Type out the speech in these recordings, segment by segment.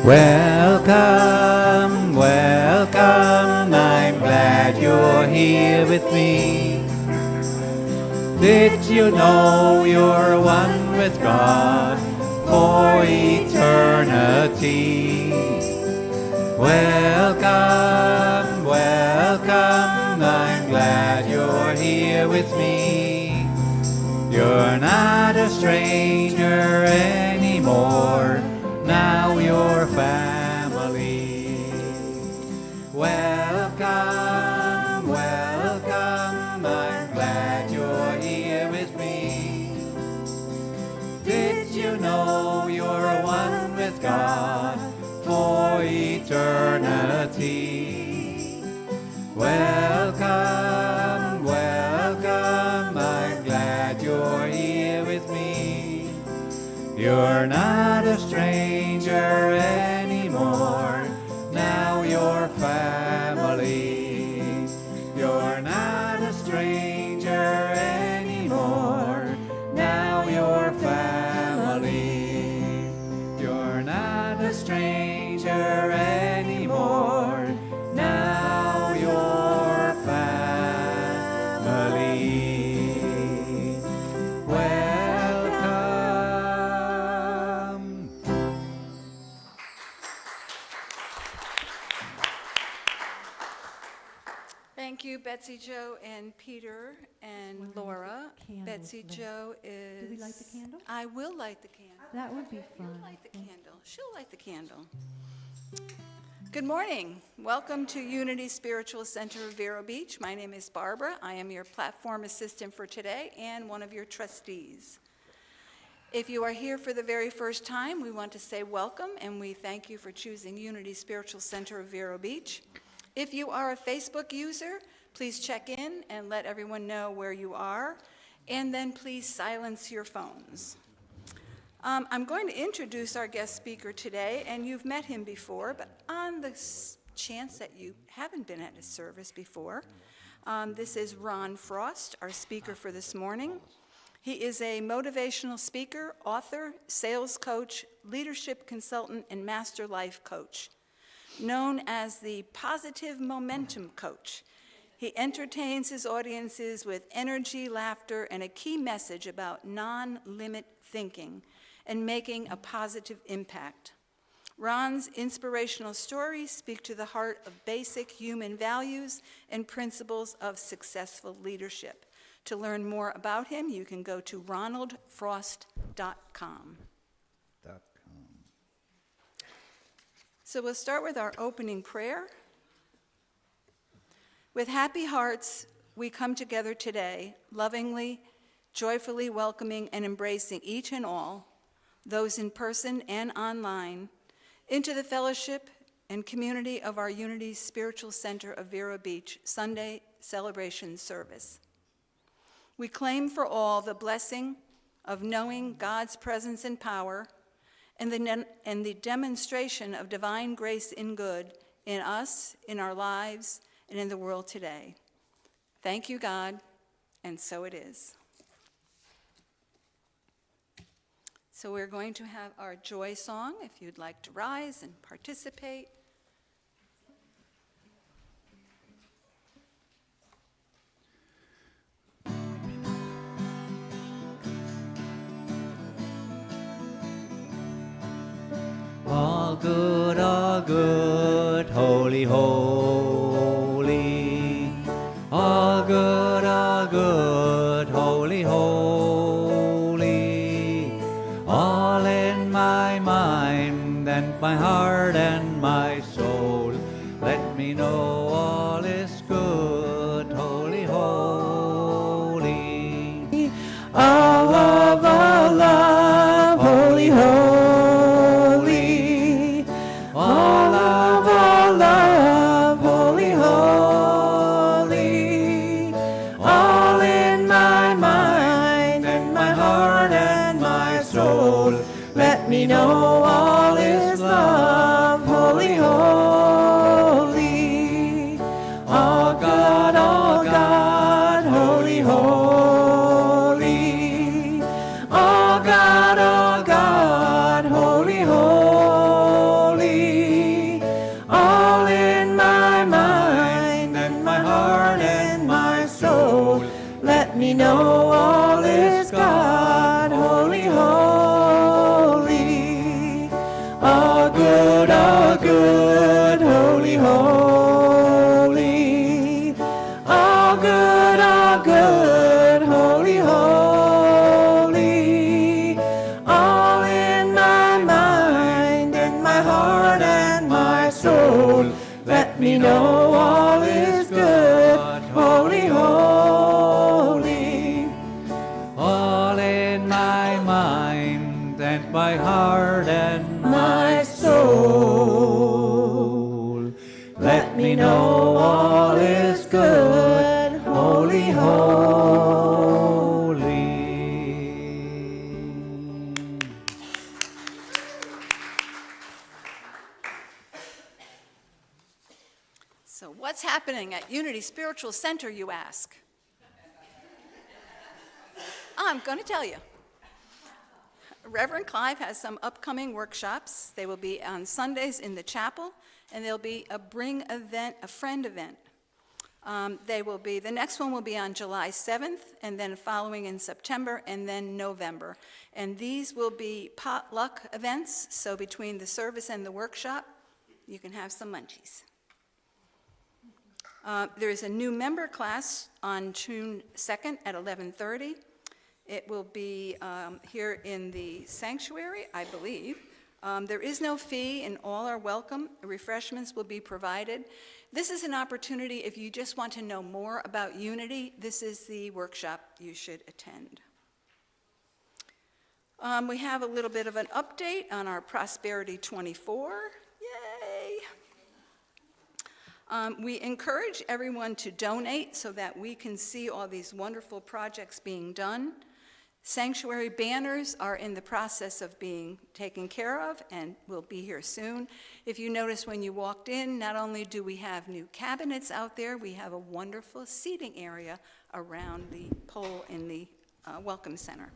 Welcome, welcome, I'm glad you're here with me. Did you know you're one with God for eternity? Welcome, welcome, I'm glad you're here with me. You're not a stranger anymore, now you're family. Welcome, welcome, I'm glad you're here with me. Did you know you're one with God for eternity? Welcome, welcome, I'm glad you're here with me. You're not a stranger anymore, now you're family. You're not a stranger anymore, now you're family. You're not a stranger anymore, now you're family. Welcome. Thank you, Betsy Joe and Peter and Laura. Betsy Joe is... Do we light the candle? I will light the candle. That would be fun. You'll light the candle. She'll light the candle. Good morning. Welcome to Unity Spiritual Center of Vero Beach. My name is Barbara. I am your platform assistant for today and one of your trustees. If you are here for the very first time, we want to say welcome and we thank you for choosing Unity Spiritual Center of Vero Beach. If you are a Facebook user, please check in and let everyone know where you are, and then please silence your phones. I'm going to introduce our guest speaker today, and you've met him before, but on the chance that you haven't been at his service before, this is Ron Frost, our speaker for this morning. He is a motivational speaker, author, sales coach, leadership consultant, and master life coach. Known as the Positive Momentum Coach, he entertains his audiences with energy, laughter, and a key message about non-limit thinking and making a positive impact. Ron's inspirational stories speak to the heart of basic human values and principles of successful leadership. To learn more about him, you can go to ronaldfrost.com. So we'll start with our opening prayer. With happy hearts, we come together today, lovingly, joyfully welcoming and embracing each and all, those in person and online, into the fellowship and community of our Unity Spiritual Center of Vero Beach Sunday celebration service. We claim for all the blessing of knowing God's presence and power, and the demonstration of divine grace and good in us, in our lives, and in the world today. Thank you, God, and so it is. So we're going to have our joy song, if you'd like to rise and participate. All good, holy, holy. All good, holy, holy. All in my mind and my heart and my soul. Let me know all is good, holy, holy. All love, holy, holy. All love, holy, holy. All in my mind and my heart and my soul. Let me know all is love, holy, holy. All God, holy, holy. All God, holy, holy. heart and my soul. Let me know all is good, holy, holy. So what's happening at Unity Spiritual Center, you ask? I'm going to tell you. Reverend Clive has some upcoming workshops. They will be on Sundays in the chapel, and there'll be a bring event, a friend event. The next one will be on July 7th, and then following in September, and then November. And these will be potluck events, so between the service and the workshop, you can have some munchies. There is a new member class on June 2nd at 11:30. It will be here in the sanctuary, I believe. There is no fee, and all are welcome. Refreshments will be provided. This is an opportunity, if you just want to know more about Unity, this is the workshop you should attend. We have a little bit of an update on our Prosperity 24. Yay! We encourage everyone to donate so that we can see all these wonderful projects being done. Sanctuary banners are in the process of being taken care of and will be here soon. If you notice when you walked in, not only do we have new cabinets out there, we have a wonderful seating area around the pole in the Welcome Center.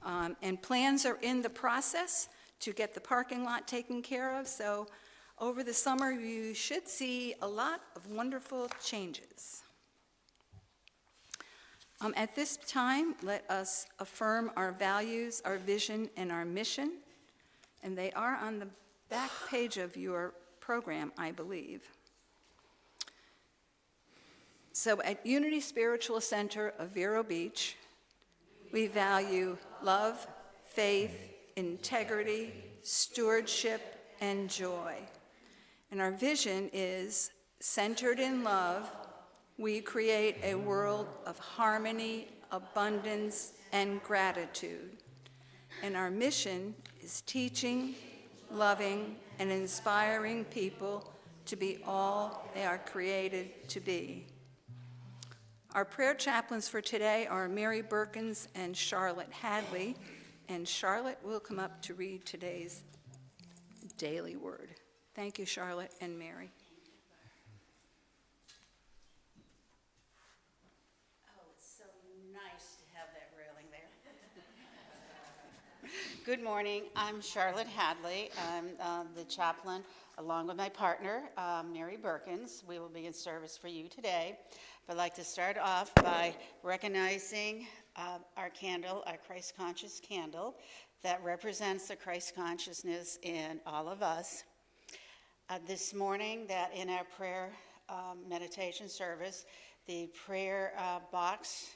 And plans are in the process to get the parking lot taken care of, so over the summer you should see a lot of wonderful changes. At this time, let us affirm our values, our vision, and our mission, and they are on the back page of your program, I believe. So at Unity Spiritual Center of Vero Beach, we value love, faith, integrity, stewardship, and joy. And our vision is centered in love. We create a world of harmony, abundance, and gratitude. And our mission is teaching, loving, and inspiring people to be all they are created to be. Our prayer chaplains for today are Mary Berkins and Charlotte Hadley, and Charlotte will come up to read today's daily word. Thank you, Charlotte and Mary. Good morning. I'm Charlotte Hadley. I'm the chaplain, along with my partner, Mary Berkins. We will be in service for you today. I'd like to start off by recognizing our candle, our Christ Conscious candle, that represents the Christ consciousness in all of us. This morning, that in our prayer meditation service, the prayer box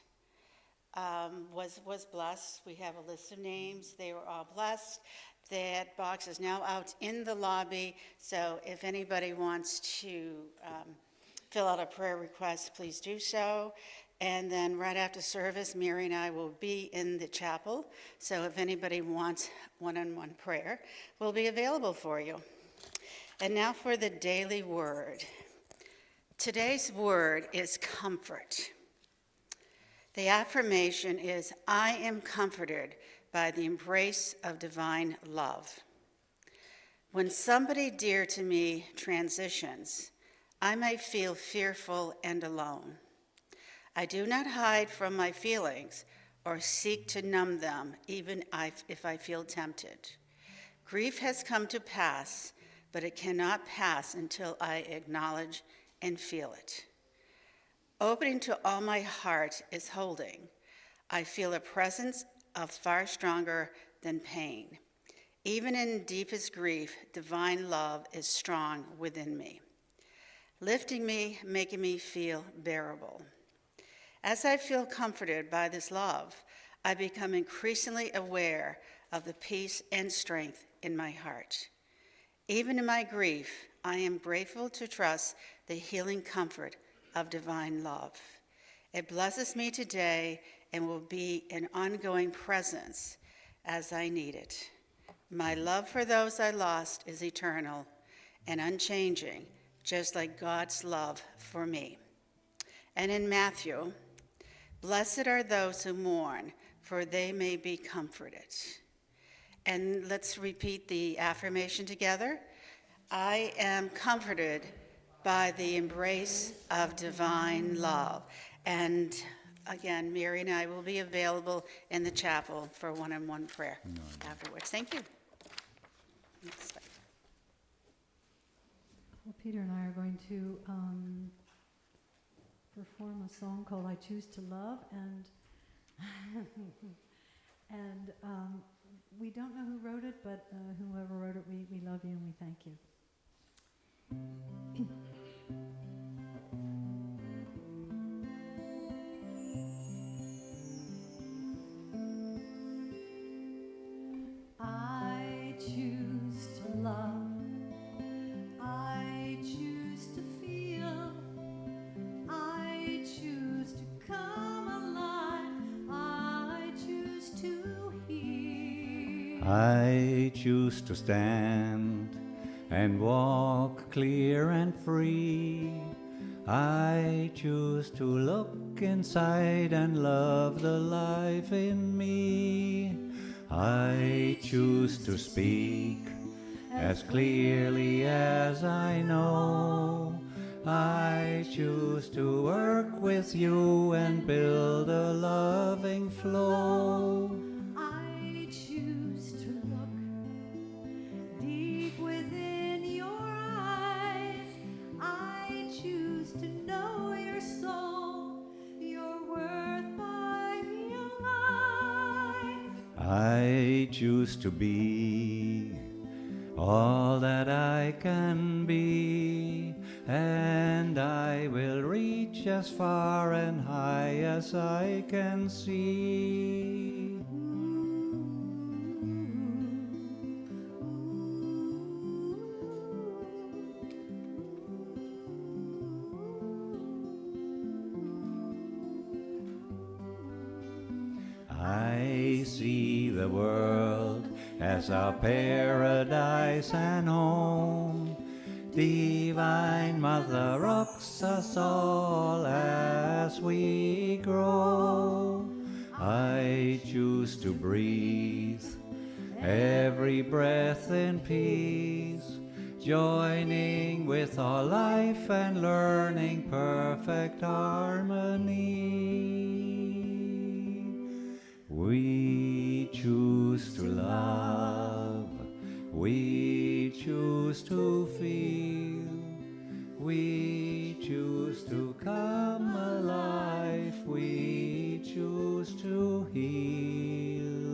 was blessed. We have a list of names. They were all blessed. That box is now out in the lobby, so if anybody wants to fill out a prayer request, please do so. And then right after service, Mary and I will be in the chapel, so if anybody wants one-on-one prayer, we'll be available for you. And now for the daily word. Today's word is comfort. The affirmation is, I am comforted by the embrace of divine love. When somebody dear to me transitions, I may feel fearful and alone. I do not hide from my feelings or seek to numb them, even if I feel tempted. Grief has come to pass, but it cannot pass until I acknowledge and feel it. Opening to all my heart is holding. I feel a presence of far stronger than pain. Even in deepest grief, divine love is strong within me, lifting me, making me feel bearable. As I feel comforted by this love, I become increasingly aware of the peace and strength in my heart. Even in my grief, I am grateful to trust the healing comfort of divine love. It blesses me today and will be an ongoing presence as I need it. My love for those I lost is eternal and unchanging, just like God's love for me. And in Matthew, blessed are those who mourn, for they may be comforted. And let's repeat the affirmation together. I am comforted by the embrace of divine love. And again, Mary and I will be available in the chapel for one-on-one prayer afterwards. Thank you. Well, Peter and I are going to perform a song called "I Choose to Love," and we don't know who wrote it, but whoever wrote it, we love you and we thank you. I choose to love. I choose to feel. I choose to come alive. I choose to heal. I choose to stand and walk clear and free. I choose to look inside and love the life in me. I choose to speak as clearly as I know. I choose to work with you and build a loving flow. I choose to look deep within your eyes. I choose to know your soul, your worth I realize. I choose to be all that I can be, and I will reach as far and high as I can see. I see the world as our paradise and home. Divine Mother rocks us all as we grow. I choose to breathe every breath in peace, joining with all life and learning perfect harmony. We choose to love, we choose to feel, we choose to come alive, we choose to heal.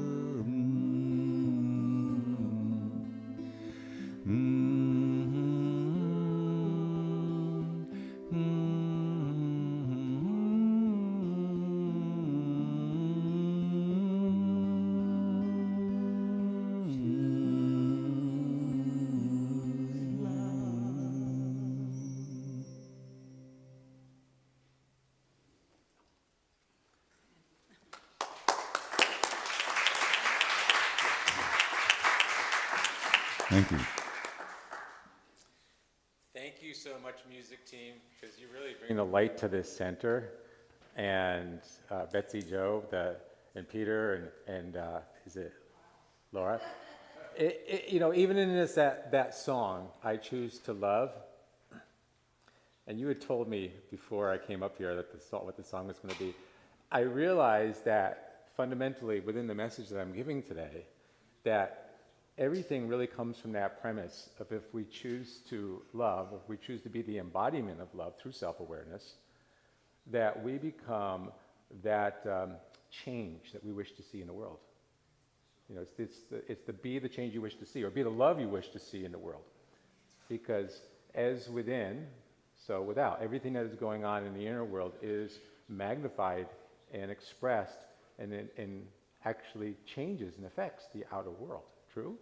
Thank you. Thank you so much, music team, because you really bring the light to this center. And Betsy Joe, and Peter, and is it Laura? Even in this that song, "I Choose to Love," and you had told me before I came up here that what the song was going to be. I realized that fundamentally within the message that I'm giving today, that everything really comes from that premise of if we choose to love, if we choose to be the embodiment of love through self-awareness, that we become that change that we wish to see in the world. It's the be the change you wish to see, or be the love you wish to see in the world. Because as within, so without, everything that is going on in the inner world is magnified and expressed and actually changes and affects the outer world. True?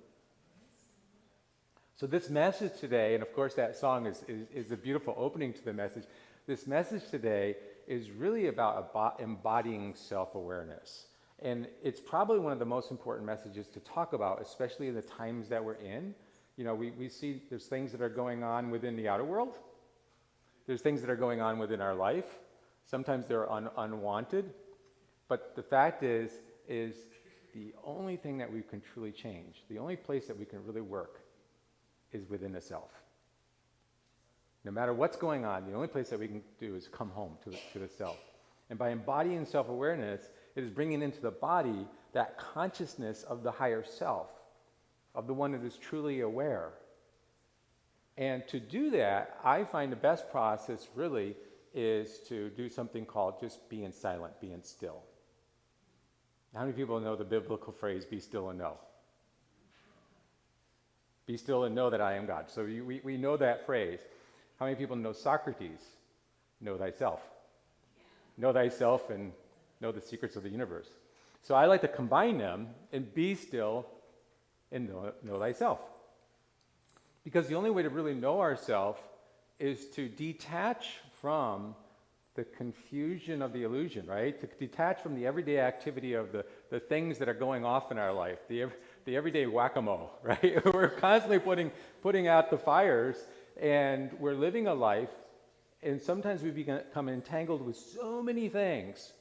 So this message today, and of course that song is a beautiful opening to the message. This message today is really about embodying self-awareness. And it's probably one of the most important messages to talk about, especially in the times that we're in. You know, we see there's things that are going on within the outer world. There's things that are going on within our life. Sometimes they're unwanted. But the fact is the only thing that we can truly change, the only place that we can really work is within the self. No matter what's going on, the only place that we can do is come home to the self. And by embodying self-awareness, it is bringing into the body that consciousness of the higher self, of the one that is truly aware. And to do that, I find the best process really is to do something called just being silent, being still. How many people know the biblical phrase, be still and know? Be still and know that I am God. So we know that phrase. How many people know Socrates? Know thyself. Know thyself and know the secrets of the universe. So I like to combine them and be still and know thyself. Because the only way to really know ourselves is to detach from the confusion of the illusion, right? To detach from the everyday activity of the things that are going off in our life, the everyday whack-a-mole, right? We're constantly putting out the fires, and we're living a life, and sometimes we become entangled with so many things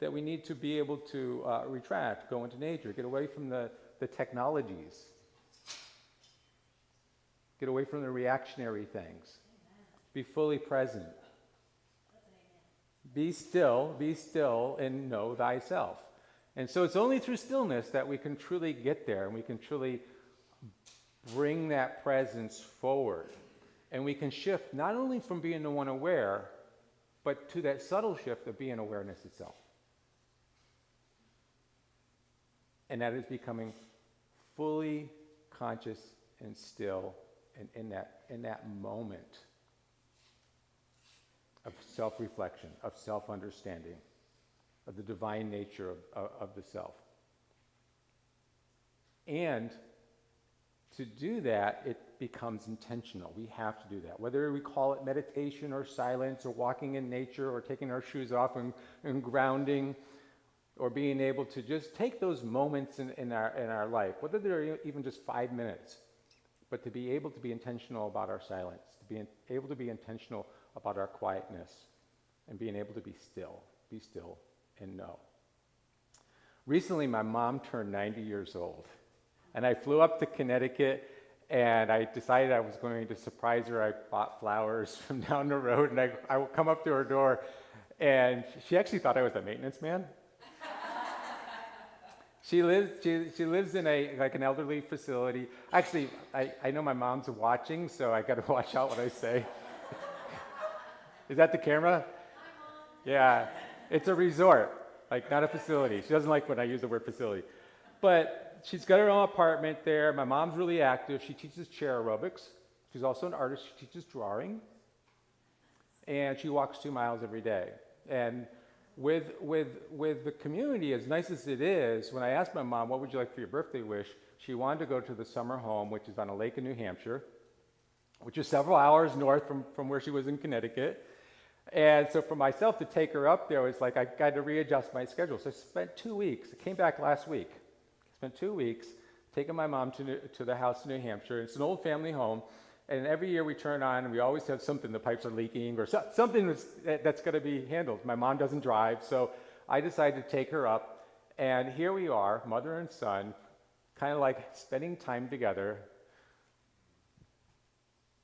that we need to be able to retract, go into nature, get away from the technologies, get away from the reactionary things, be fully present. Be still, and know thyself. And so it's only through stillness that we can truly get there, and we can truly bring that presence forward. And we can shift not only from being the one aware, but to that subtle shift of being awareness itself. And that is becoming fully conscious and still, and in that moment of self-reflection, of self-understanding, of the divine nature of the self. And to do that, it becomes intentional. We have to do that. Whether we call it meditation or silence or walking in nature or taking our shoes off and grounding, or being able to just take those moments in our life, whether they're even just 5 minutes, but to be able to be intentional about our silence, to be able to be intentional about our quietness, and being able to be still and know. Recently, my mom turned 90 years old, and I flew up to Connecticut, and I decided I was going to surprise her. I bought flowers from down the road, and I would come up to her door, and she actually thought I was a maintenance man. She lives in an elderly facility. Actually, I know my mom's watching, so I got to watch out what I say. Is that the camera? Yeah, it's a resort, like not a facility. She doesn't like when I use the word facility. But she's got her own apartment there. My mom's really active. She teaches chair aerobics. She's also an artist. She teaches drawing. And she walks 2 miles every day. And with the community, as nice as it is, when I asked my mom, what would you like for your birthday wish? She wanted to go to the summer home, which is on a lake in New Hampshire, which is several hours north from where she was in Connecticut. And so for myself to take her up there was like I got to readjust my schedule. So I spent 2 weeks. I came back last week. Spent 2 weeks taking my mom to the house in New Hampshire. It's an old family home. And every year we turn on, and we always have something, the pipes are leaking, or something that's going to be handled. My mom doesn't drive, so I decided to take her up. And here we are, mother and son, kind of like spending time together.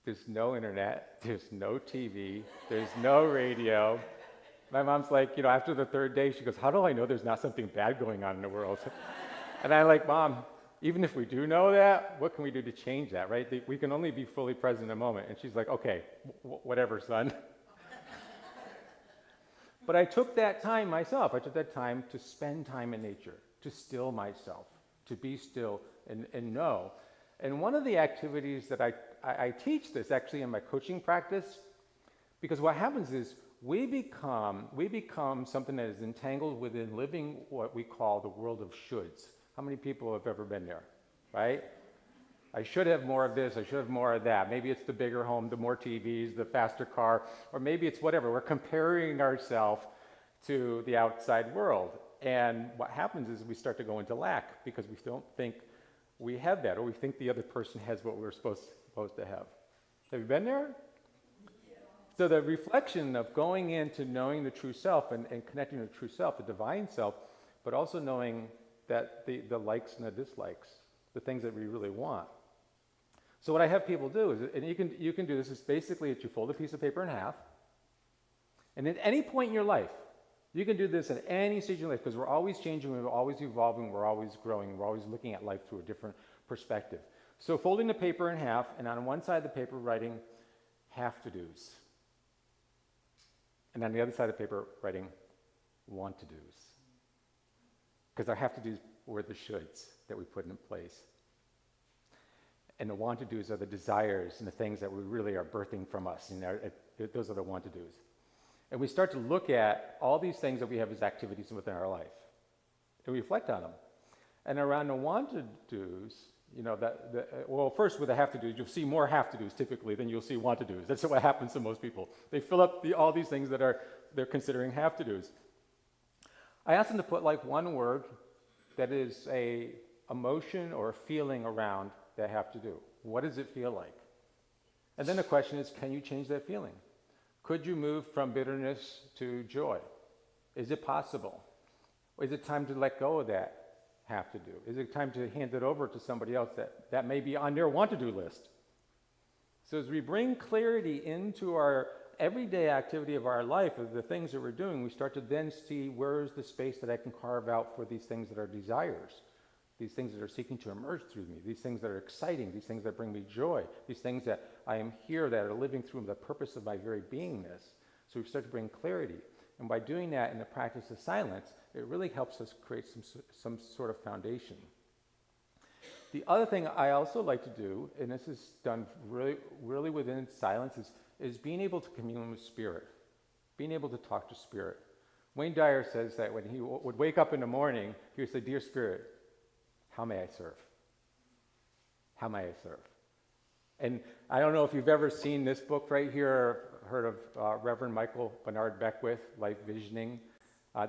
There's no internet, there's no TV, there's no radio. My mom's like, after the third day, she goes, how do I know there's not something bad going on in the world? And I'm like, Mom, even if we do know that, what can we do to change that, right? We can only be fully present in a moment. And she's like, okay, whatever, son. But I took that time myself. I took that time to spend time in nature, to still myself, to be still and know. And one of the activities that I teach this actually in my coaching practice, because what happens is we become something that is entangled within living what we call the world of shoulds. How many people have ever been there, right? I should have more of this, I should have more of that. Maybe it's the bigger home, the more TVs, the faster car, or maybe it's whatever. We're comparing ourselves to the outside world. And what happens is we start to go into lack because we don't think we have that, or we think the other person has what we're supposed to have. Have you been there? So the reflection of going into knowing the true self and connecting to the true self, the divine self, but also knowing that the likes and the dislikes, the things that we really want. So what I have people do is, and you can do this, is basically that you fold a piece of paper in half, and at any point in your life, you can do this at any stage in life, because we're always changing, we're always evolving, we're always growing, we're always looking at life through a different perspective. So folding the paper in half, and on one side of the paper writing have-to-dos. And on the other side of the paper writing want-to-dos. Because our have-to-dos were the shoulds that we put in place. And the want-to-dos are the desires and the things that we really are birthing from us. And those are the want-to-dos. And we start to look at all these things that we have as activities within our life and reflect on them. And around the want-to-dos, well, first with the have-to-dos, you'll see more have-to-dos typically than you'll see want-to-dos. That's what happens to most people. They fill up all these things that they're considering have-to-dos. I ask them to put like one word that is a emotion or a feeling around that have-to-do. What does it feel like? And then the question is, can you change that feeling? Could you move from bitterness to joy? Is it possible? Is it time to let go of that have-to-do? Is it time to hand it over to somebody else that may be on their want-to-do list? So as we bring clarity into our everyday activity of our life, of the things that we're doing, we start to then see where's the space that I can carve out for these things that are desires, these things that are seeking to emerge through me, these things that are exciting, these things that bring me joy, these things that I am here that are living through the purpose of my very beingness. So we start to bring clarity. And by doing that in the practice of silence, it really helps us create some sort of foundation. The other thing I also like to do, and this is done really, really within silence, is being able to commune with spirit, being able to talk to spirit. Wayne Dyer says that when he would wake up in the morning, he would say, "Dear Spirit, how may I serve? How may I serve?" And I don't know if you've ever seen this book right here, or heard of Reverend Michael Bernard Beckwith, Life Visioning.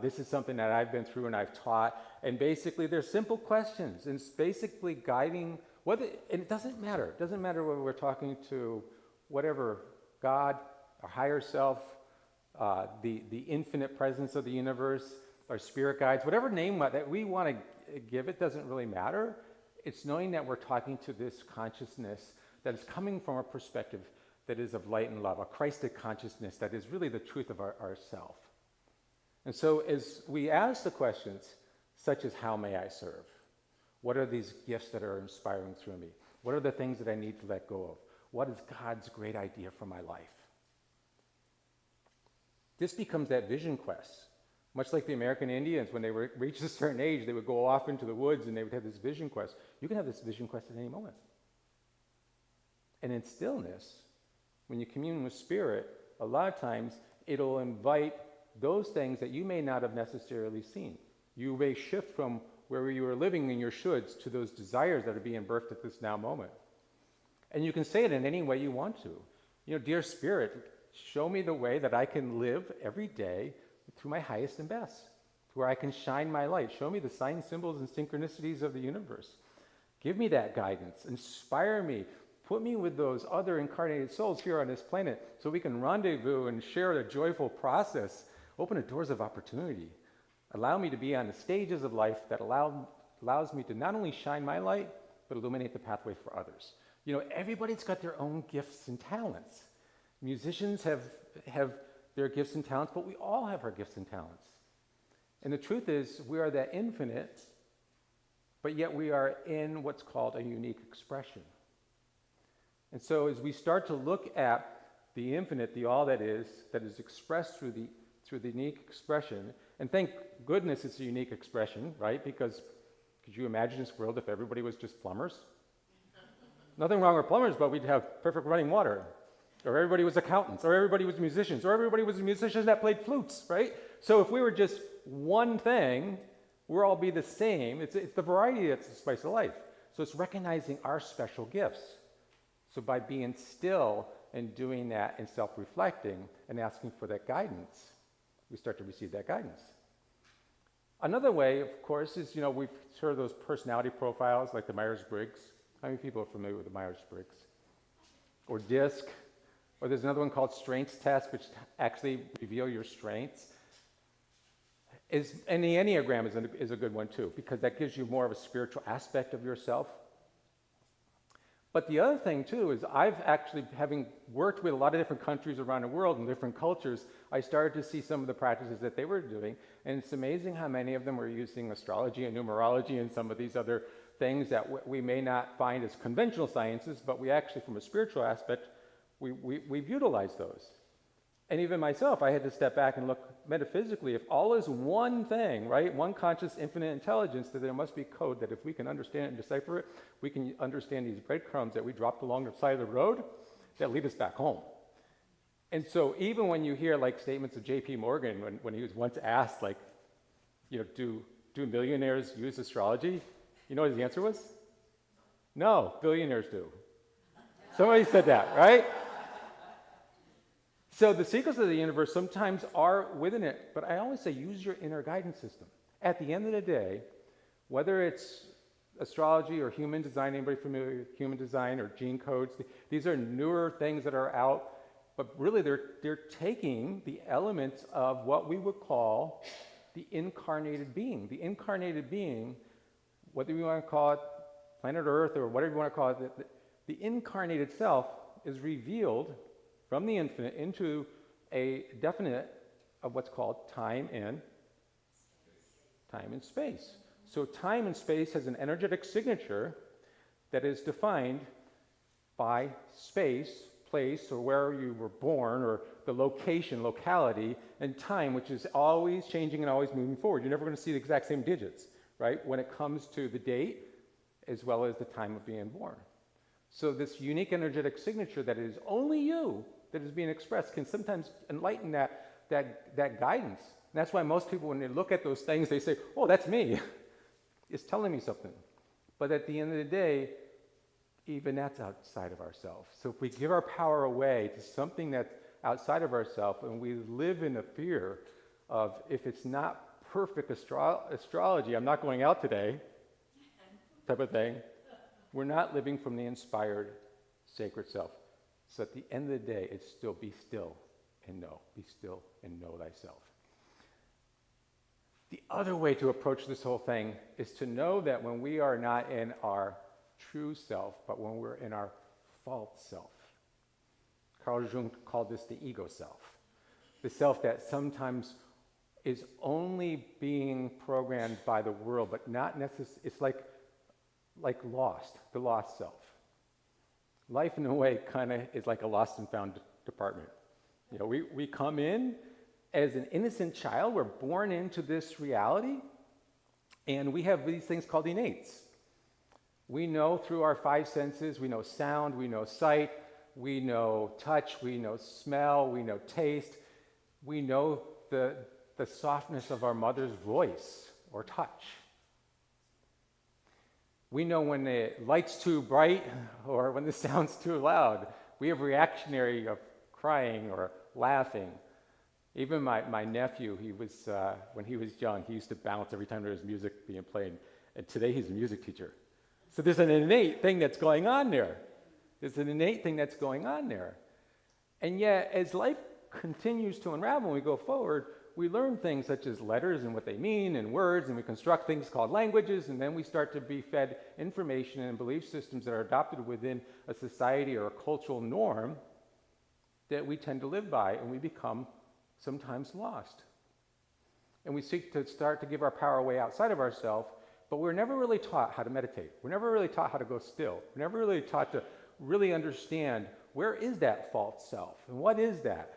This is something that I've been through and I've taught. And basically, they're simple questions. And it's basically guiding, and it doesn't matter. It doesn't matter whether we're talking to whatever, God, our higher self, the infinite presence of the universe, our spirit guides, whatever name that we want to give it, doesn't really matter. It's knowing that we're talking to this consciousness that is coming from a perspective that is of light and love, a Christic consciousness that is really the truth of our self. And so as we ask the questions, such as how may I serve? What are these gifts that are inspiring through me? What are the things that I need to let go of? What is God's great idea for my life? This becomes that vision quest. Much like the American Indians, when they reached a certain age, they would go off into the woods and they would have this vision quest. You can have this vision quest at any moment. And in stillness, when you commune with spirit, a lot of times it'll invite those things that you may not have necessarily seen. You may shift from where you were living in your shoulds to those desires that are being birthed at this now moment. And you can say it in any way you want to. Dear Spirit, show me the way that I can live every day through my highest and best, where I can shine my light. Show me the signs, symbols, and synchronicities of the universe. Give me that guidance. Inspire me. Put me with those other incarnated souls here on this planet so we can rendezvous and share the joyful process. Open the doors of opportunity. Allow me to be on the stages of life that allows me to not only shine my light, but illuminate the pathway for others. Everybody's got their own gifts and talents. Musicians have their gifts and talents, but we all have our gifts and talents. And the truth is, we are that infinite, but yet we are in what's called a unique expression. And so as we start to look at the infinite, the all that is expressed through the unique expression, and thank goodness it's a unique expression, right? Because could you imagine this world if everybody was just plumbers? Nothing wrong with plumbers, but we'd have perfect running water. Or everybody was accountants, or everybody was musicians, or everybody was musicians that played flutes, right? So if we were just one thing, we'll all be the same. It's the variety that's the spice of life. So it's recognizing our special gifts. So by being still and doing that and self-reflecting and asking for that guidance, we start to receive that guidance. Another way, of course, is, we've heard of those personality profiles like the Myers-Briggs. How many people are familiar with the Myers-Briggs? Or DISC, or there's another one called Strengths Test, which actually reveal your strengths. And the Enneagram is a good one too, because that gives you more of a spiritual aspect of yourself. But the other thing too is I've actually, having worked with a lot of different countries around the world and different cultures, I started to see some of the practices that they were doing, and it's amazing how many of them were using astrology and numerology and some of these other things that we may not find as conventional sciences, but we actually, from a spiritual aspect, we've utilized those. And even myself, I had to step back and look metaphysically. If all is one thing, right, one conscious infinite intelligence, then there must be code that if we can understand it and decipher it, we can understand these breadcrumbs that we dropped along the side of the road that lead us back home. And so even when you hear like statements of J.P. Morgan, when he was once asked, like, do millionaires use astrology? You know what his answer was? No, billionaires do. Somebody said that, right? So the secrets of the universe sometimes are within it, but I always say use your inner guidance system. At the end of the day, whether it's astrology or human design, anybody familiar with human design or gene codes, these are newer things that are out, but really they're taking the elements of what we would call the incarnated being. The incarnated being, whether you want to call it planet Earth or whatever you want to call it, the incarnated self is revealed from the infinite into a definite of what's called time and space. So time and space has an energetic signature that is defined by space, place, or where you were born, or the location, locality, and time, which is always changing and always moving forward. You're never going to see the exact same digits, right, when it comes to the date as well as the time of being born. So this unique energetic signature that is only you, that is being expressed, can sometimes enlighten that guidance. And that's why most people, when they look at those things, they say, oh, that's me. It's telling me something. But at the end of the day, even that's outside of ourselves. So if we give our power away to something that's outside of ourselves, and we live in a fear of, if it's not perfect astrology, I'm not going out today, type of thing, we're not living from the inspired sacred self. So at the end of the day, it's still be still and know. Be still and know thyself. The other way to approach this whole thing is to know that when we are not in our true self, but when we're in our false self. Carl Jung called this the ego self. The self that sometimes is only being programmed by the world, but not necessarily, it's like lost, the lost self. Life, in a way, kind of is like a lost and found department. We come in as an innocent child. We're born into this reality, and we have these things called innates. We know through our five senses. We know sound, we know sight, we know touch, we know smell, we know taste. We know the softness of our mother's voice or touch. We know when the light's too bright or when the sound's too loud. We have reactionary of crying or laughing. Even my nephew, he was when he was young, he used to bounce every time there was music being played. And today he's a music teacher. So there's an innate thing that's going on there. And yet, as life continues to unravel and we go forward, we learn things such as letters and what they mean and words, and we construct things called languages, and then we start to be fed information and belief systems that are adopted within a society or a cultural norm that we tend to live by, and we become sometimes lost. And we seek to start to give our power away outside of ourselves, but we're never really taught how to meditate. We're never really taught how to go still. We're never really taught to really understand where is that false self and what is that?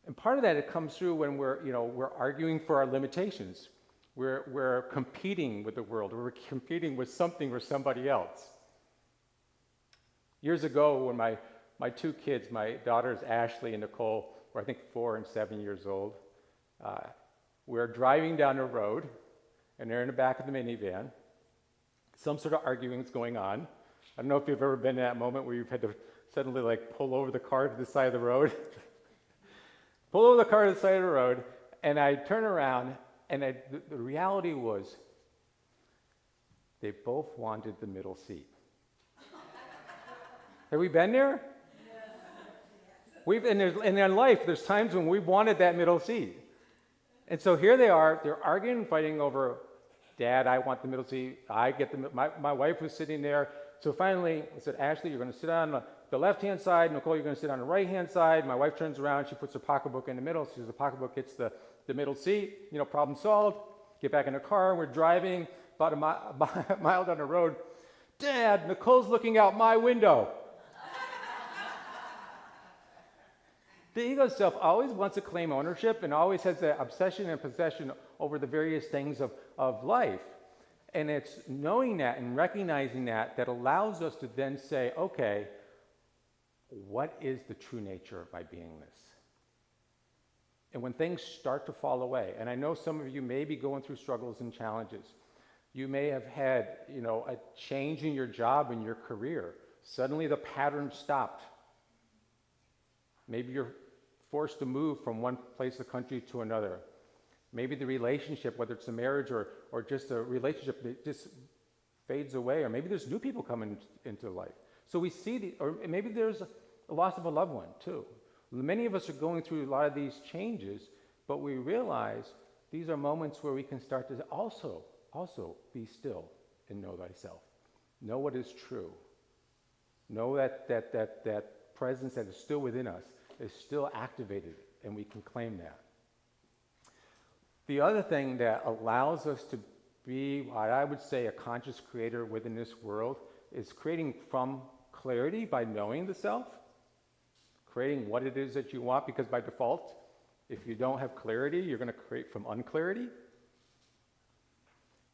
And part of that, it comes through when we're arguing for our limitations. We're competing with the world. We're competing with something or somebody else. Years ago, when my two kids, my daughters Ashley and Nicole, were I think 4 and 7 years old, we're driving down the road, and they're in the back of the minivan. Some sort of arguing is going on. I don't know if you've ever been in that moment where you've had to suddenly pull over the car to the side of the road. Pull over the car to the side of the road, and I turn around, And the reality was, they both wanted the middle seat. Have we been there? In their life, there's times when we've wanted that middle seat. And so here they are, they're arguing and fighting over, Dad, I want the middle seat, I get my wife was sitting there. So finally, I said, Ashley, you're going to sit on the left-hand side. Nicole, you're going to sit on the right-hand side. My wife turns around, she puts her pocketbook in the middle. She says, the pocketbook hits the middle seat. You know, problem solved. Get back in the car, we're driving about a mile down the road. Dad, Nicole's looking out my window. The ego self always wants to claim ownership and always has that obsession and possession over the various things of life. And it's knowing that and recognizing that allows us to then say, okay, what is the true nature of my beingness? And when things start to fall away, and I know some of you may be going through struggles and challenges. You may have had, a change in your job and your career. Suddenly the pattern stopped. Maybe you're forced to move from one place of the country to another. Maybe the relationship, whether it's a marriage or just a relationship, that just fades away. Or maybe there's new people coming into life. So we see, or maybe there's a loss of a loved one too. Many of us are going through a lot of these changes, but we realize these are moments where we can start to also be still and know thyself. Know what is true. Know that presence that is still within us is still activated, and we can claim that. The other thing that allows us to be what I would say a conscious creator within this world is creating from clarity by knowing the self, creating what it is that you want, because by default, if you don't have clarity, you're going to create from unclarity.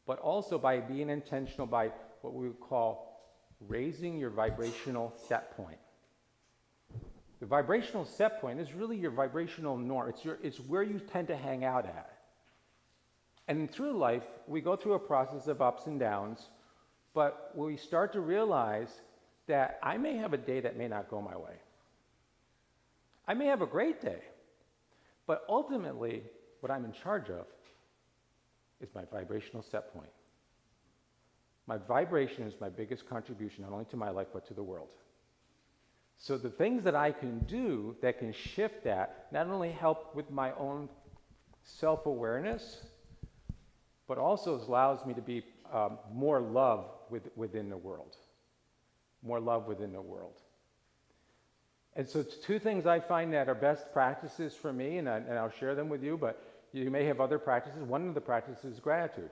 But also by being intentional by what we would call raising your vibrational set point. The vibrational set point is really your vibrational norm. It's where you tend to hang out at. And through life, we go through a process of ups and downs, but we start to realize that I may have a day that may not go my way. I may have a great day, but ultimately, what I'm in charge of is my vibrational set point. My vibration is my biggest contribution, not only to my life, but to the world. So the things that I can do that can shift that not only help with my own self-awareness, but also allows me to be more love within the world. More love within the world. And so it's two things I find that are best practices for me, and I'll share them with you, but you may have other practices. One of the practices is gratitude,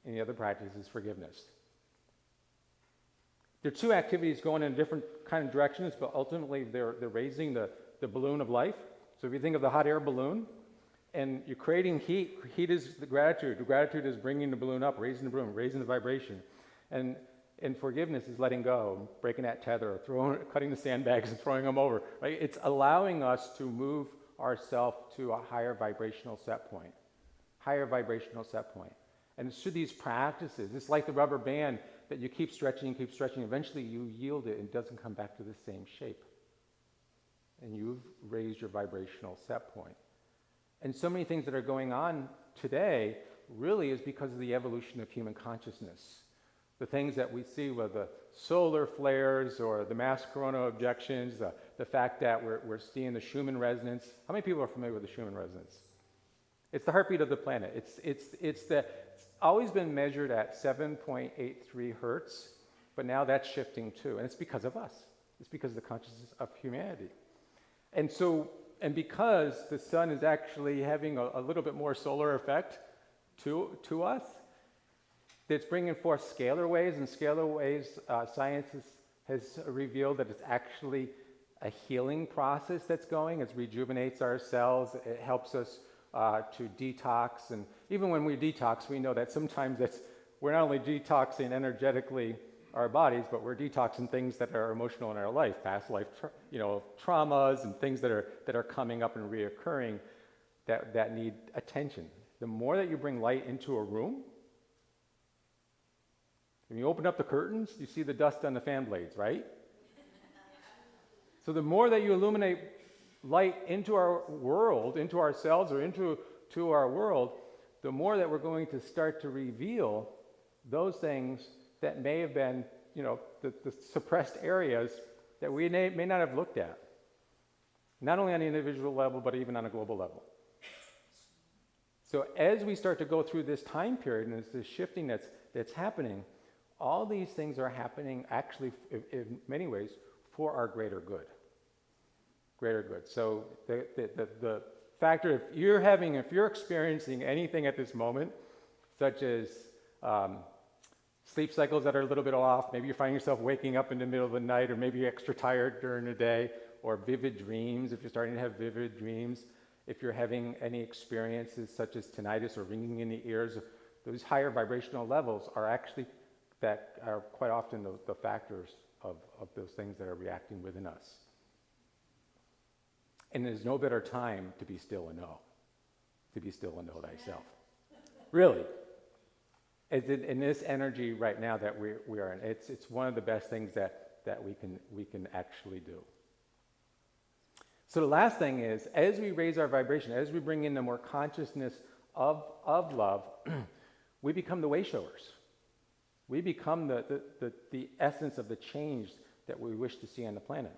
and the other practice is forgiveness. They're two activities going in different kind of directions, but ultimately they're raising the balloon of life. So if you think of the hot air balloon, and you're creating heat, heat is the gratitude. The gratitude is bringing the balloon up, raising the balloon, raising the vibration. And forgiveness is letting go, breaking that tether, cutting the sandbags and throwing them over. Right? It's allowing us to move ourselves to a higher vibrational set point. Higher vibrational set point. And it's through these practices, it's like the rubber band that you keep stretching, eventually you yield it and it doesn't come back to the same shape. And you've raised your vibrational set point. And so many things that are going on today really is because of the evolution of human consciousness. The things that we see with the solar flares or the mass corona objections, the fact that we're seeing the Schumann resonance. How many people are familiar with the Schumann resonance? It's the heartbeat of the planet. It's always been measured at 7.83 hertz, but now that's shifting too. And it's because of us. It's because of the consciousness of humanity. And because the sun is actually having a little bit more solar effect to us, it's bringing forth scalar waves, and scalar waves, science has revealed that it's actually a healing process that's going. It rejuvenates our cells. It helps us to detox. And even when we detox, we know that sometimes we're not only detoxing energetically our bodies, but we're detoxing things that are emotional in our life, past life, traumas and things that are coming up and reoccurring that need attention. The more that you bring light into a room, when you open up the curtains, you see the dust on the fan blades, right? So the more that you illuminate light into our world, into ourselves, or into to our world, the more that we're going to start to reveal those things that may have been, the suppressed areas that we may not have looked at. Not only on an individual level, but even on a global level. So as we start to go through this time period and it's this shifting that's happening, all these things are happening actually in many ways for our greater good. Greater good. So the factor, if you're experiencing anything at this moment, such as sleep cycles that are a little bit off, maybe you're finding yourself waking up in the middle of the night, or maybe you're extra tired during the day, or vivid dreams, if you're starting to have vivid dreams, if you're having any experiences such as tinnitus or ringing in the ears, those higher vibrational levels are actually, that are quite often the factors of those things that are reacting within us. And there's no better time to be still and know thyself. Really. It's in this energy right now that we are in. It's one of the best things that we can actually do. So the last thing is, as we raise our vibration, as we bring in the more consciousness of love, we become the way showers. We become the essence of the change that we wish to see on the planet.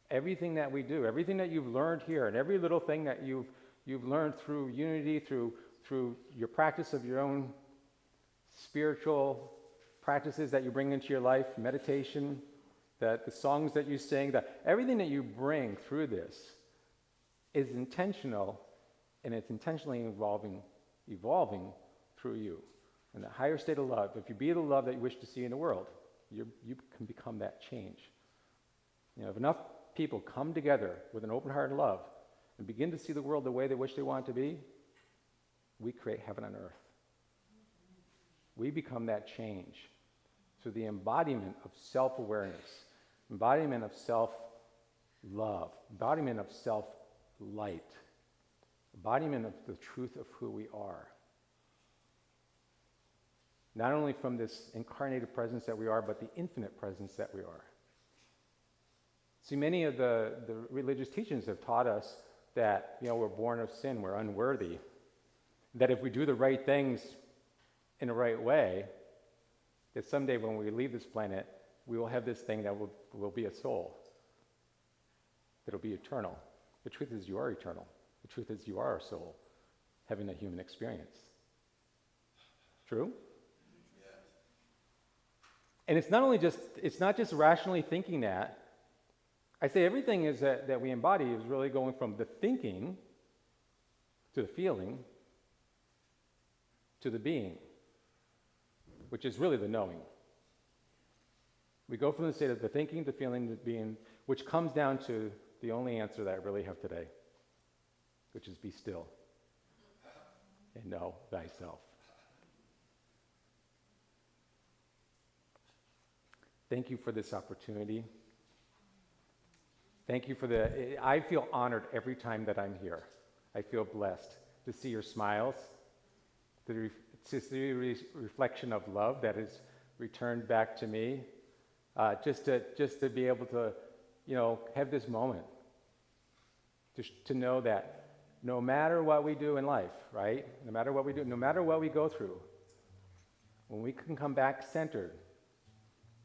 Everything that we do, everything that you've learned here, and every little thing that you've learned through unity, through your practice of your own spiritual practices that you bring into your life, meditation, the songs that you sing, everything that you bring through this is intentional, and it's intentionally evolving through you. And the higher state of love, if you be the love that you wish to see in the world, you can become that change. If enough people come together with an open heart and love and begin to see the world the way they wish they want it to be, we create heaven on earth. We become that change through the embodiment of self-awareness, embodiment of self-love, embodiment of self-light, embodiment of the truth of who we are. Not only from this incarnated presence that we are, but the infinite presence that we are. See, many of the religious teachings have taught us that, we're born of sin, we're unworthy, that if we do the right things in the right way, that someday when we leave this planet, we will have this thing that will be a soul, that'll be eternal. The truth is you are eternal. The truth is you are a soul, having a human experience. True? And it's not just rationally thinking that. I say everything is that we embody is really going from the thinking to the feeling to the being, which is really the knowing. We go from the state of the thinking to feeling to being, which comes down to the only answer that I really have today, which is be still and know thyself. Thank you for this opportunity. Thank you I feel honored every time that I'm here. I feel blessed to see your smiles, to see the reflection of love that is returned back to me, just to be able to, have this moment, to know that no matter what we do in life, right? No matter what we do, no matter what we go through, when we can come back centered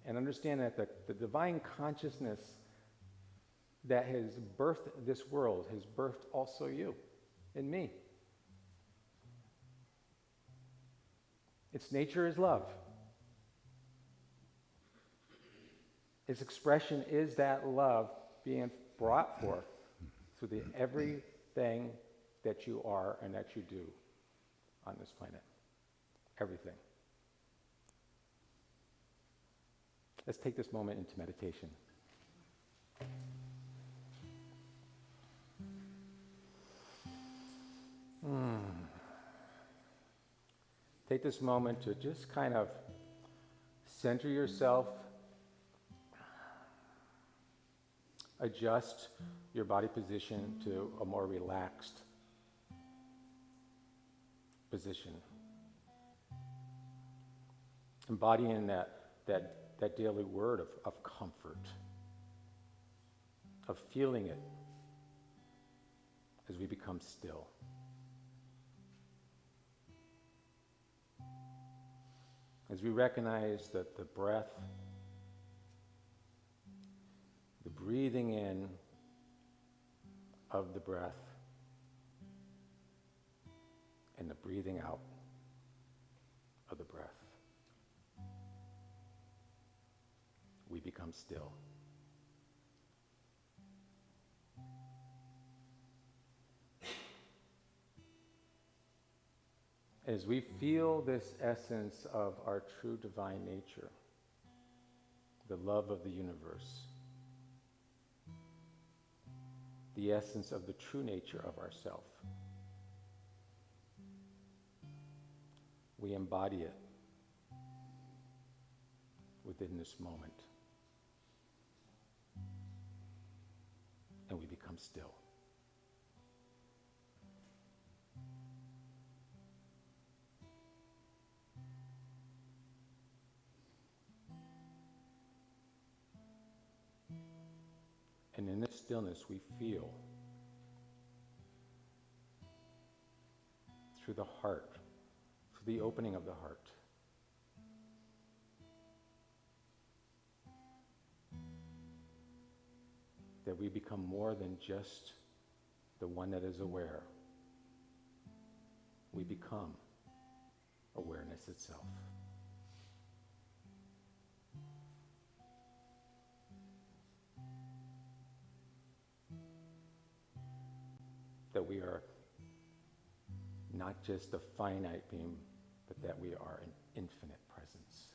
and understand that the divine consciousness that has birthed this world has birthed also you and me. Its nature is love. Its expression is that love being brought forth through the everything that you are and that you do on this planet. Everything. Let's take this moment into meditation. Take this moment to just kind of center yourself, adjust your body position to a more relaxed position. Embodying that daily word of comfort, of feeling it as we become still. As we recognize that the breath, the breathing in of the breath, and the breathing out of the breath, we become still. As we feel this essence of our true divine nature, the love of the universe, the essence of the true nature of ourself, we embody it within this moment, and we become still. And in this stillness, we feel through the heart, through the opening of the heart, that we become more than just the one that is aware. We become awareness itself. That we are not just a finite being, but that we are an infinite presence.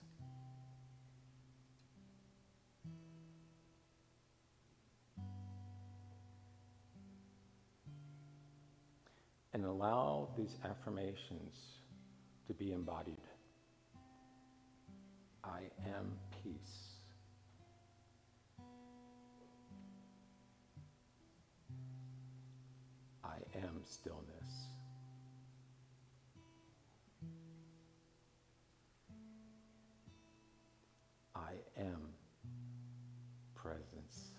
And allow these affirmations to be embodied. I am peace. I am stillness. I am presence.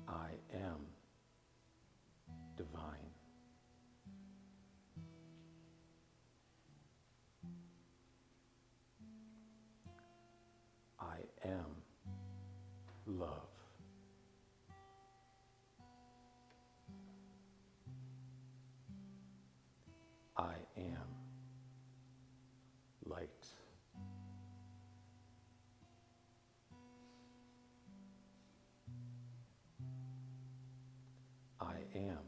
I am divine. I am love. I am light. I am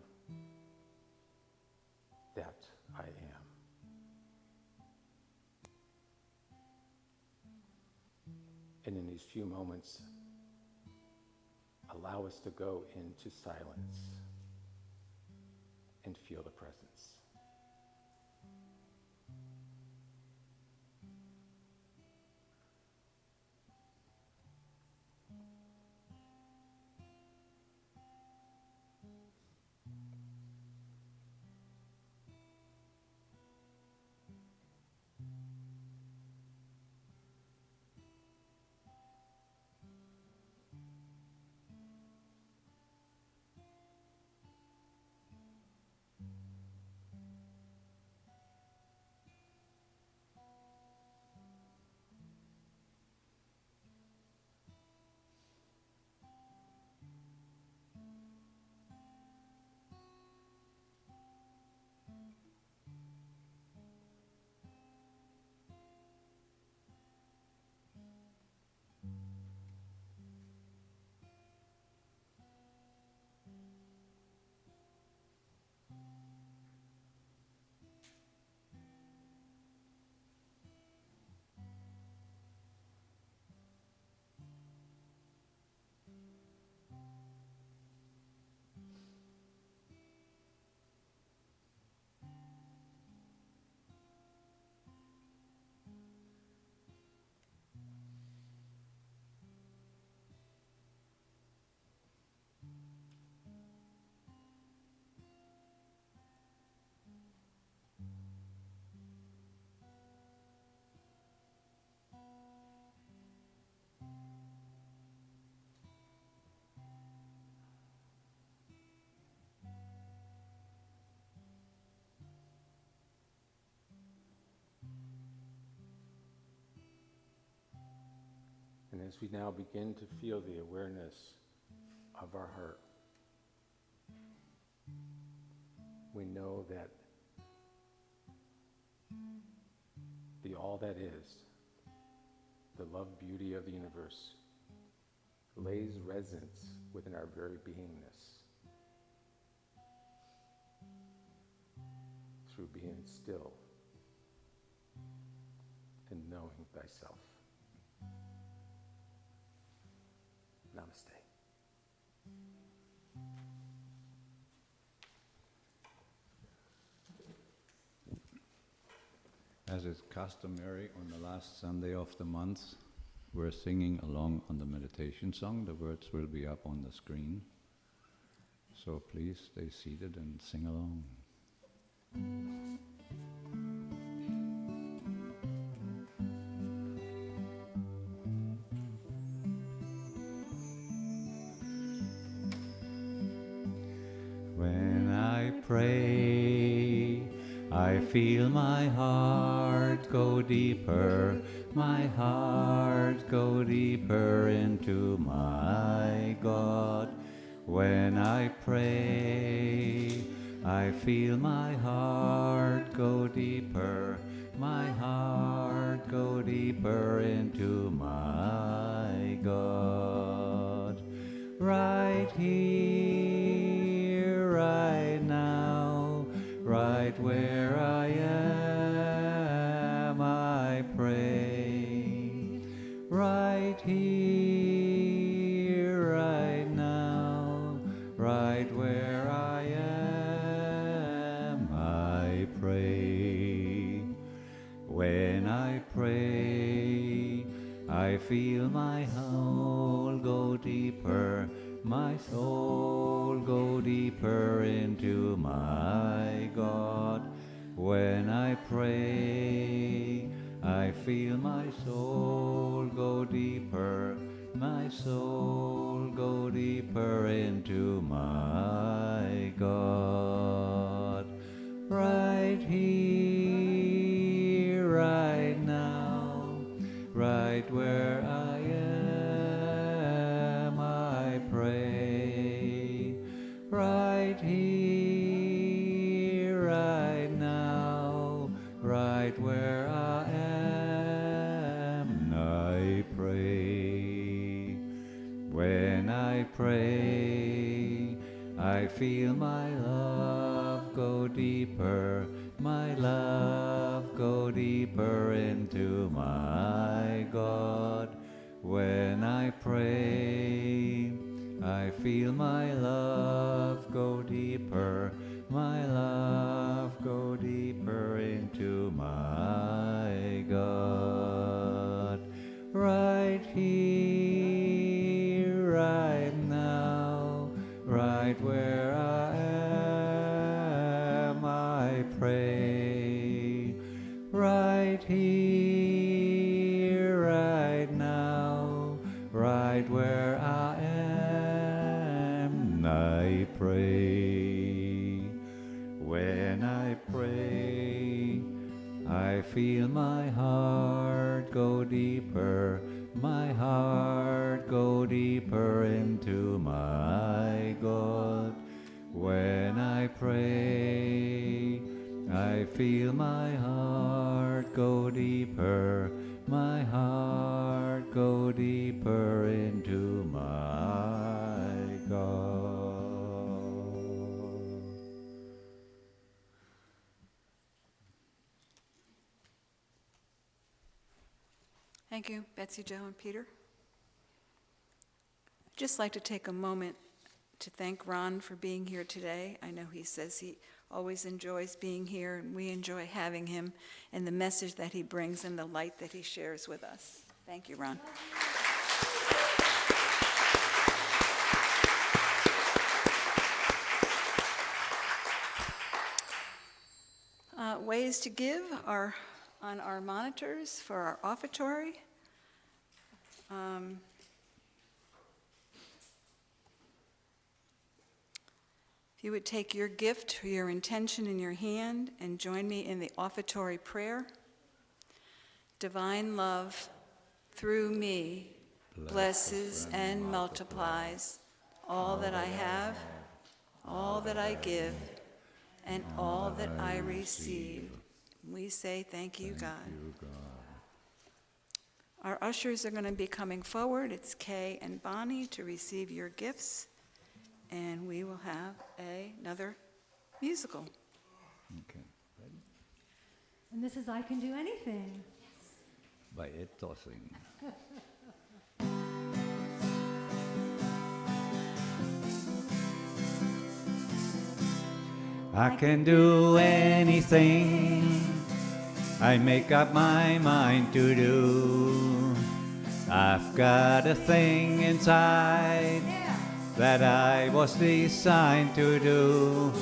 that I am. And in these few moments, allow us to go into silence and feel the presence. as we now begin to feel the awareness of our heart, we know that the all that is, the love beauty of the universe, lays resonance within our very beingness through being still and knowing thyself. Namaste. As is customary on the last Sunday of the month, we're singing along on the meditation song. The words will be up on the screen. So please stay seated and sing along. When I pray, I feel my heart go deeper, my heart go deeper into my God. When I pray, I feel my heart go deeper, my heart go deeper into my God. Right here, right now, right where I am, I pray. Right here, right now, right where I am, I pray. When I pray, I feel my soul go deeper, my soul go deeper into my God. When I pray, I feel my soul go deeper, my soul go deeper into my God. Right here, right now, right where I am, I pray. Right here, right now, right where I am, I pray. When I pray, I feel my love go deeper, my love go deeper into my God. When I pray, I feel my love go deeper, my love go deeper into my God. Right here, right now, right where I am, I pray. Right here, right now, right where I am, I pray. When I pray, I feel my heart go deeper, my heart go deeper into my God. When I pray, I feel my heart go deeper, my heart go deeper into my God. Thank you, Betsy, Joe, and Peter. I'd just like to take a moment to thank Ron for being here today. I know he says he always enjoys being here, and we enjoy having him and the message that he brings and the light that he shares with us. Thank you, Ron. Ways to give are on our monitors for our offertory. If you would take your gift or your intention in your hand and join me in the offertory prayer. Divine love, through me, blesses and multiplies all that I have, all that I give, and all that I receive. We say thank you, God. Our ushers are going to be coming forward. It's Kay and Bonnie to receive your gifts, and we will have another musical. Okay. Ready? And this is I Can Do Anything. By Ed Tossing. I can do anything I make up my mind to do. I've got a thing inside that I was designed to do,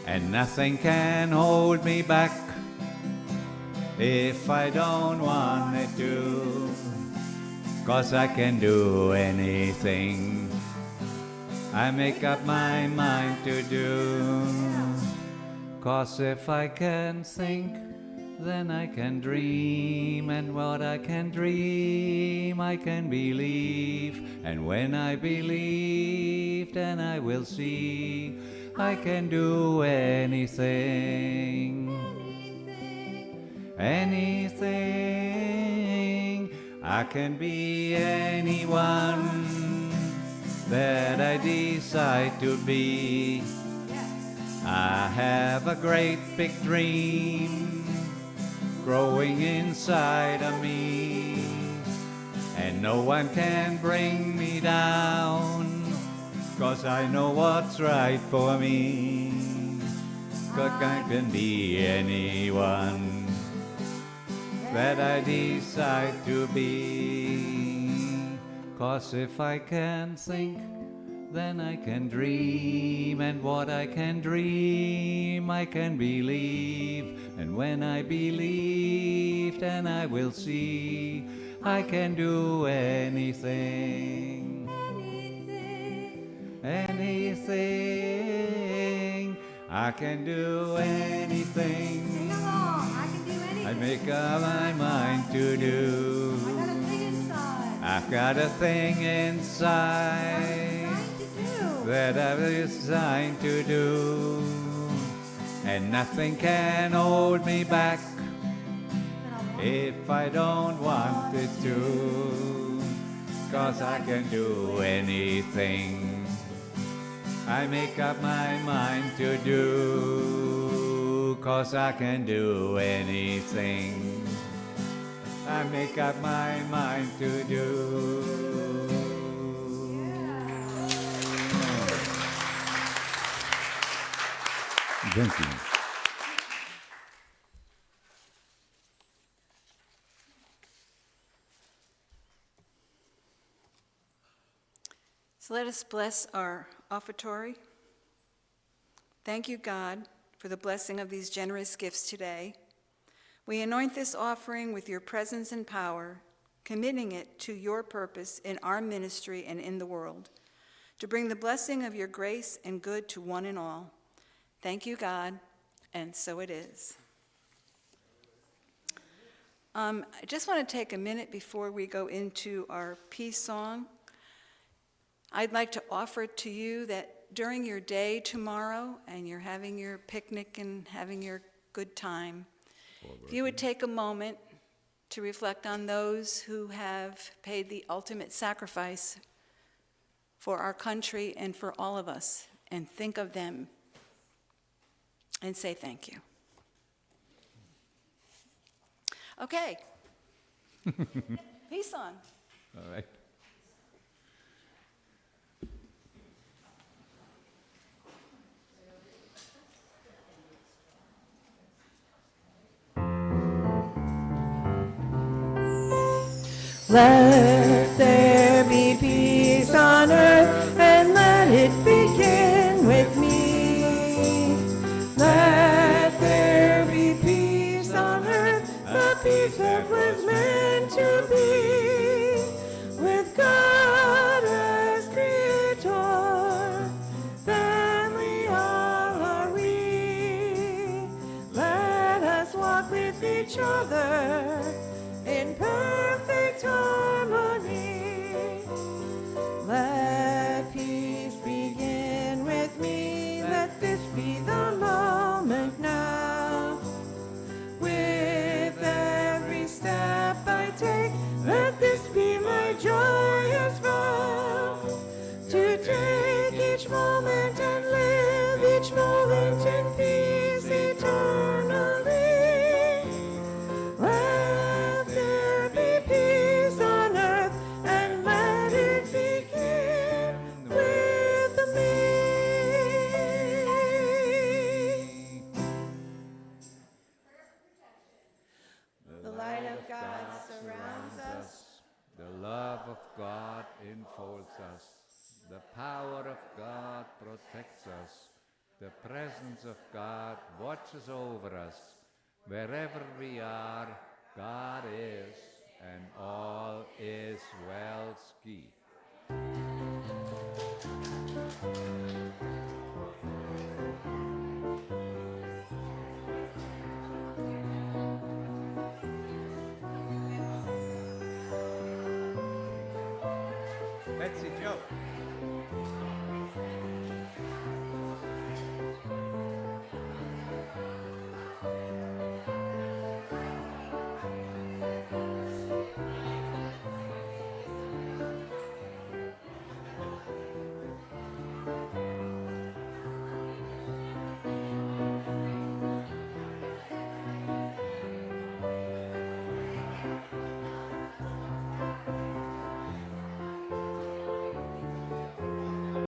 and nothing can hold me back if I don't want it to, 'cause I can do anything I make up my mind to do. 'Cause if I can think, then I can dream, and what I can dream I can believe, and when I believe then I will see I can do anything. Anything. I can be anyone that I decide to be. I have a great big dream growing inside of me, and no one can bring me down, 'cause I know what's right for me. 'Cause I can be anyone that I decide to be. 'Cause if I can think, then I can dream, and what I can dream I can believe, and when I believe then I will see I can do anything. Anything. I can do anything I make up my mind to do. I've got a thing inside that I've designed to do, and nothing can hold me back if I don't want it to, 'cause I can do anything I make up my mind to do, 'cause I can do anything I make up my mind to do. Thank you. So let us bless our offertory. Thank you, God, for the blessing of these generous gifts today. We anoint this offering with your presence and power, committing it to your purpose in our ministry and in the world, to bring the blessing of your grace and good to one and all. Thank you, God, and so it is. I just want to take a minute before we go into our peace song. I'd like to offer to you that during your day tomorrow, and you're having your picnic and having your good time, if you would take a moment to reflect on those who have paid the ultimate sacrifice for our country and for all of us, and think of them and say thank you. Okay. Peace song. All right. Let there be peace on earth, and let it begin with me. Let there be peace on earth, the peace that was meant to be, with God as creator, family all are we. Let us walk with each other in perfect harmony. of God enfolds us. The power of God protects us. The presence of God watches over us. Wherever we are, God is, and all is well ski.